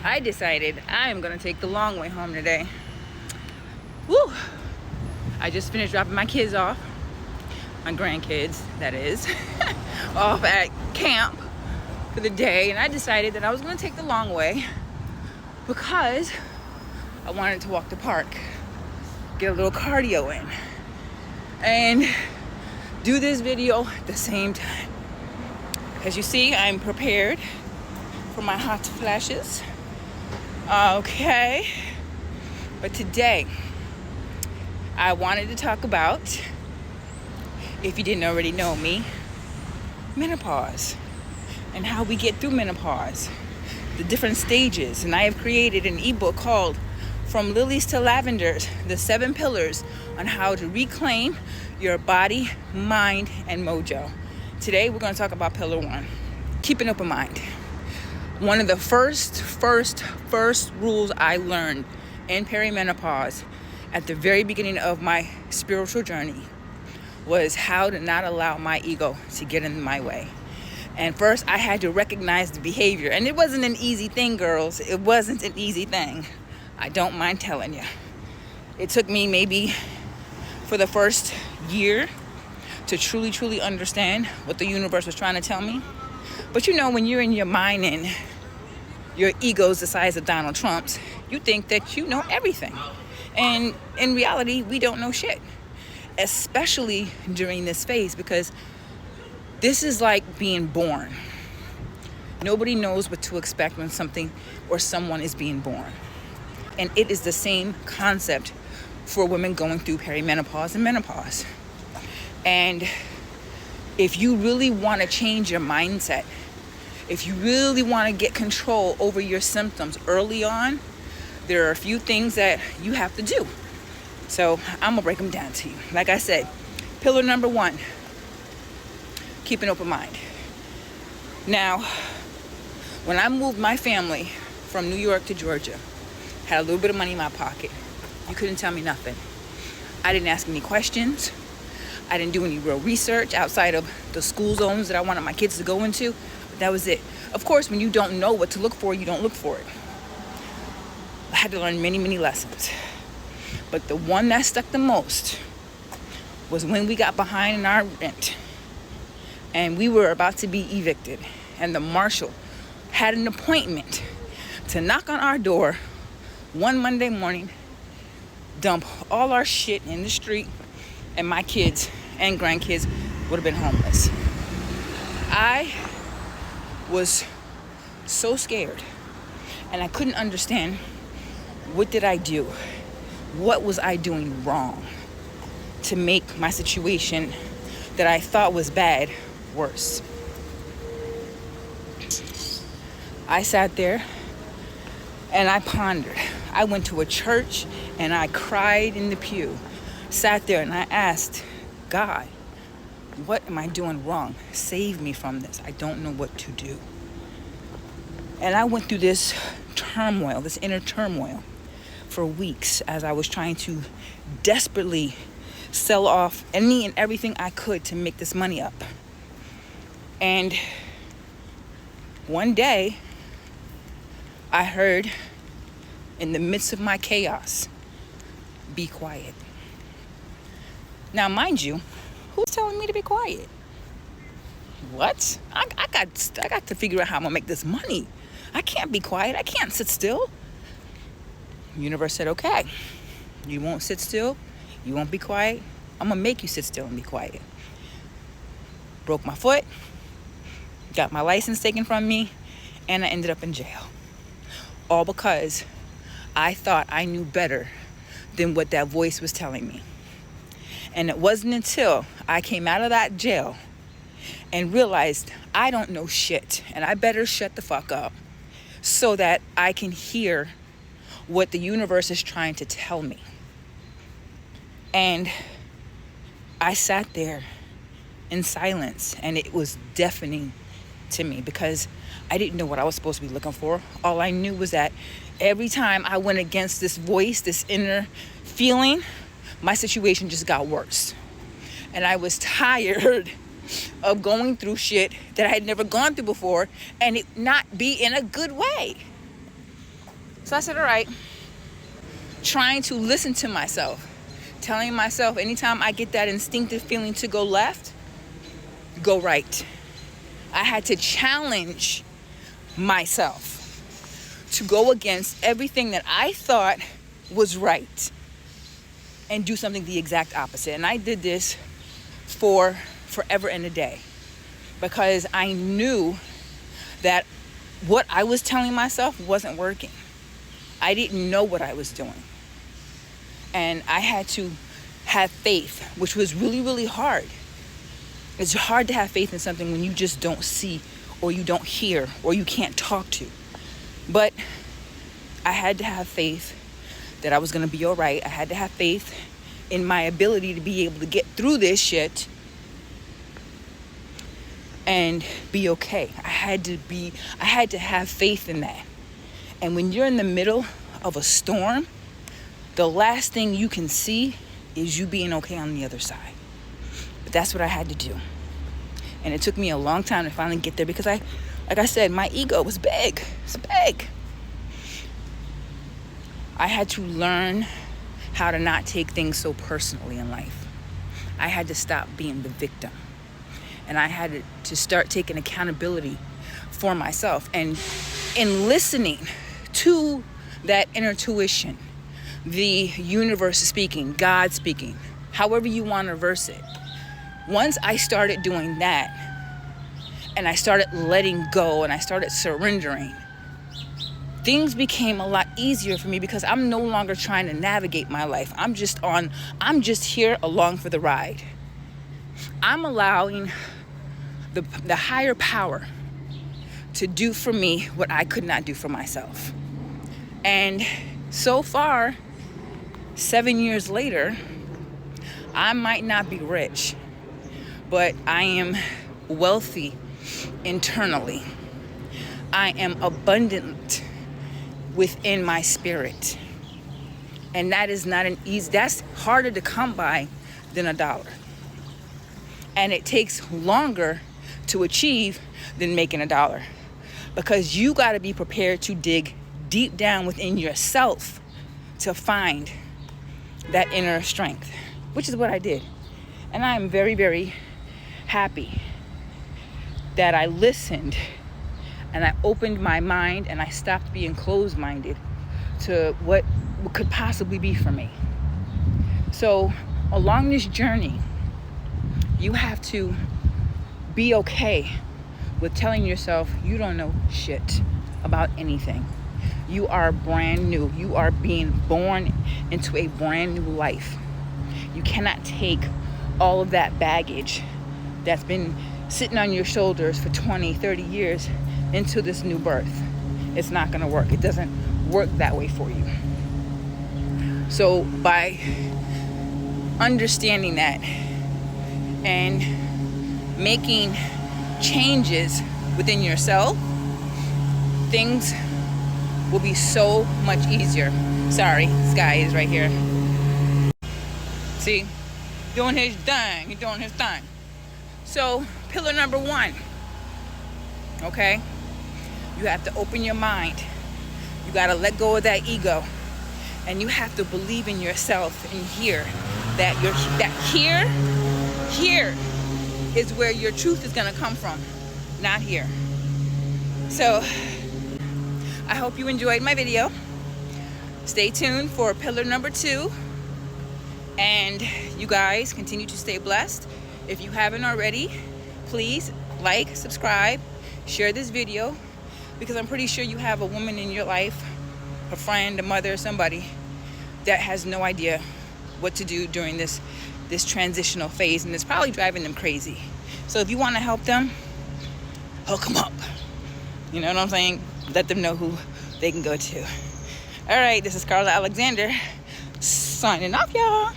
I decided I am gonna take the long way home today. Woo! I just finished dropping my kids off, my grandkids, that is, off at camp for the day, and I decided that I was gonna take the long way because I wanted to walk the park, get a little cardio in, and do this video at the same time. As you see, I'm prepared for my hot flashes. Okay, but today I wanted to talk about, if you didn't already know me, menopause and how we get through menopause, the different stages. And I have created an ebook called From Lilies to Lavender, the 7 pillars on how to reclaim your body, mind, and mojo. Today we're going to talk about pillar 1, keep an open mind. One of the first rules I learned in perimenopause at the very beginning of my spiritual journey was how to not allow my ego to get in my way. And first I had to recognize the behavior. And it wasn't an easy thing, girls. It wasn't an easy thing. I don't mind telling you. It took me maybe for the first year to truly understand what the universe was trying to tell me. But you know, when you're in your mind and your ego's the size of Donald Trump's, you think that you know everything. And in reality, we don't know shit. Especially during this phase, because this is like being born. Nobody knows what to expect when something or someone is being born. And it is the same concept for women going through perimenopause and menopause. And if you really want to change your mindset, if you really want to get control over your symptoms early on, there are a few things that you have to do. So I'm gonna break them down to you. Like I said, pillar number 1, keep an open mind. Now, when I moved my family from New York to Georgia, had a little bit of money in my pocket, you couldn't tell me nothing. I didn't ask any questions. I didn't do any real research outside of the school zones that I wanted my kids to go into. But that was it. Of course, when you don't know what to look for, you don't look for it. I had to learn many lessons. But the one that stuck the most was when we got behind in our rent and we were about to be evicted, and the marshal had an appointment to knock on our door one Monday morning, dump all our shit in the street, and my kids and grandkids would have been homeless. I was so scared, and I couldn't understand, what did I do? What was I doing wrong to make my situation that I thought was bad worse? I sat there and I pondered. I went to a church and I cried in the pew. Sat there and I asked God, what am I doing wrong? Save me from this. I don't know what to do. And I went through this turmoil, this inner turmoil, for weeks as I was trying to desperately sell off any and everything I could to make this money up. And one day, I heard, in the midst of my chaos, be quiet. Now, mind you, who's telling me to be quiet? What? I got to figure out how I'm gonna make this money. I can't be quiet. I can't sit still. The universe said, okay, you won't sit still. You won't be quiet. I'm gonna make you sit still and be quiet. Broke my foot, got my license taken from me, and I ended up in jail. All because I thought I knew better than what that voice was telling me. And it wasn't until I came out of that jail and realized I don't know shit, and I better shut the fuck up so that I can hear what the universe is trying to tell me. And I sat there in silence, and it was deafening to me because I didn't know what I was supposed to be looking for. All I knew was that every time I went against this voice, this inner feeling, my situation just got worse. And I was tired of going through shit that I had never gone through before and it not be in a good way. So I said, all right, trying to listen to myself, telling myself anytime I get that instinctive feeling to go left, go right. I had to challenge myself to go against everything that I thought was right and do something the exact opposite. And I did this for forever and a day, because I knew that what I was telling myself wasn't working. I didn't know what I was doing. And I had to have faith, which was really, really hard. It's hard to have faith in something when you just don't see, or you don't hear, or you can't talk to. But I had to have faith that I was going to be all right. I had to have faith in my ability to be able to get through this shit and be okay. I had to have faith in that. And when you're in the middle of a storm, the last thing you can see is you being okay on the other side. But that's what I had to do. And it took me a long time to finally get there, because like I said, my ego was big. It's big. I had to learn how to not take things so personally in life. I had to stop being the victim. And I had to start taking accountability for myself. And in listening to that inner tuition, the universe speaking, God speaking, however you want to verse it. Once I started doing that, and I started letting go, and I started surrendering, things became a lot easier for me, because I'm no longer trying to navigate my life. I'm just here along for the ride. I'm allowing the higher power to do for me what I could not do for myself. And so far, 7 years later, I might not be rich, but I am wealthy internally. I am abundant within my spirit. And that is not that's harder to come by than $1. And it takes longer to achieve than making $1, because you got to be prepared to dig deep down within yourself to find that inner strength, which is what I did. And I am very, very happy that I listened and I opened my mind and I stopped being closed-minded to what could possibly be for me. So along this journey, you have to be okay with telling yourself you don't know shit about anything. You are brand new. You are being born into a brand new life. You cannot take all of that baggage that's been sitting on your shoulders for 20, 30 years into this new birth. It's not going to work. It doesn't work that way for you. So by understanding that and making changes within yourself, things will be so much easier. Sorry, this guy is right here. See, doing his thing. He's doing his thing. So, pillar number 1, okay? You have to open your mind. You got to let go of that ego. And you have to believe in yourself and hear that here is where your truth is going to come from, not here. So, I hope you enjoyed my video. Stay tuned for pillar number 2. And you guys continue to stay blessed. If you haven't already, please like, subscribe, share this video, because I'm pretty sure you have a woman in your life, a friend, a mother, somebody that has no idea what to do during this transitional phase, and it's probably driving them crazy. So if you want to help them, hook them up. You know what I'm saying? Let them know who they can go to. All right, this is Carla Alexander signing off, y'all.